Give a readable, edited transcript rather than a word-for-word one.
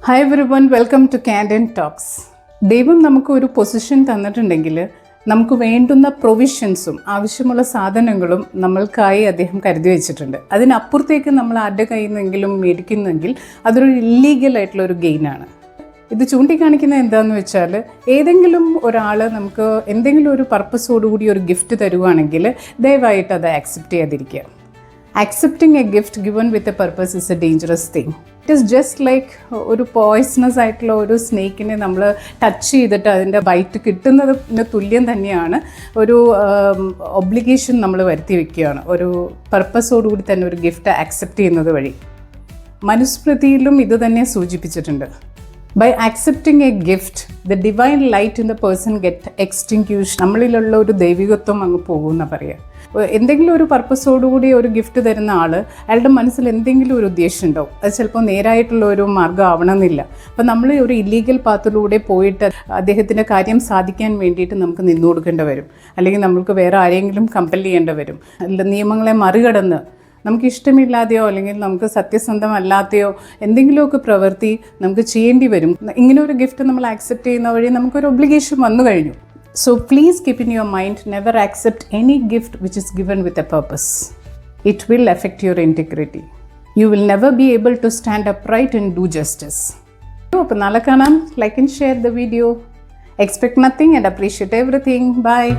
Hi everyone, welcome to Kandan talks. ദൈവം നമുക്ക് ഒരു പൊസിഷൻ തന്നിട്ടുണ്ടെങ്കിൽ നമുക്ക് വേണ്ടുന്ന പ്രൊവിഷൻസും ആവശ്യമുള്ള സാധനങ്ങളും നമ്മൾക്കായി അദ്ദേഹം കരുതി വെച്ചിട്ടുണ്ട്. അതിനപ്പുറത്തേക്ക് നമ്മൾ ആരുടെ കയ്യിൽ നിന്നെങ്കിലും മേടിക്കുന്നെങ്കിൽ അതൊരു ഇല്ലീഗലായിട്ടുള്ള ഒരു ഗെയിനാണ്. ഇത് ചൂണ്ടിക്കാണിക്കുന്നത് എന്താണെന്ന് വെച്ചാൽ, ഏതെങ്കിലും ഒരാൾ നമുക്ക് എന്തെങ്കിലും ഒരു പർപ്പസോടുകൂടി ഒരു ഗിഫ്റ്റ് തരുവാണെങ്കിൽ ദയവായിട്ട് അത് ആക്സെപ്റ്റ് ചെയ്യാതിരിക്കുക. Accepting a gift given with a purpose is a dangerous thing. It is just like ഒരു പോയ്സണസ് ആയിട്ടുള്ള ഒരു സ്നേക്കിനെ നമ്മൾ ടച്ച് ചെയ്തിട്ട് അതിൻ്റെ ബൈറ്റ് കിട്ടുന്നതിന് തുല്യം തന്നെയാണ് ഒരു ഒബ്ലിഗേഷൻ നമ്മൾ വരുത്തി വയ്ക്കുകയാണ്. ഒരു പർപ്പസോടുകൂടി തന്നെ ഒരു ഗിഫ്റ്റ് ആക്സെപ്റ്റ് ചെയ്യുന്നത് വഴി. മനുസ്മൃതിയിലും ഇത് തന്നെ സൂചിപ്പിച്ചിട്ടുണ്ട്. By accepting a gift, the divine light in the person get extinguished. നമ്മളിലുള്ള ഒരു ദൈവികത്വം അങ്ങ് പോകുമെന്ന് പറയാം. എന്തെങ്കിലും ഒരു പർപ്പസോടുകൂടി ഒരു ഗിഫ്റ്റ് തരുന്ന ആൾ, അയാളുടെ മനസ്സിൽ എന്തെങ്കിലും ഒരു ഉദ്ദേശം ഉണ്ടാവും. അത് ചിലപ്പോൾ നേരായിട്ടുള്ള ഒരു മാർഗ്ഗം ആവണമെന്നില്ല. അപ്പം നമ്മൾ ഒരു ഇല്ലീഗൽ പാത്തിലൂടെ പോയിട്ട് അദ്ദേഹത്തിൻ്റെ കാര്യം സാധിക്കാൻ വേണ്ടിയിട്ട് നമുക്ക് നിന്നു കൊടുക്കേണ്ടി വരും. അല്ലെങ്കിൽ നമുക്ക് വേറെ ആരെങ്കിലും കമ്പൽ ചെയ്യേണ്ടി വരും. അല്ല, നിയമങ്ങളെ മറികടന്ന് നമുക്ക് ഇഷ്ടമില്ലാതെയോ അല്ലെങ്കിൽ നമുക്ക് സത്യസന്ധമല്ലാതെയോ എന്തെങ്കിലുമൊക്കെ പ്രവൃത്തി നമുക്ക് ചെയ്യേണ്ടി വരും. ഇങ്ങനെ ഒരു ഗിഫ്റ്റ് നമ്മൾ ആക്സെപ്റ്റ് ചെയ്യുന്ന വഴി നമുക്കൊരു ഒബ്ലിഗേഷൻ വന്നു കഴിഞ്ഞു. So please keep in your mind, never accept any gift which is given with a purpose. It will affect your integrity. You will never be able to stand upright and do justice. അപ്പോൾ നാളെ കാണാം. Like and share the video. Expect nothing and appreciate everything. Bye.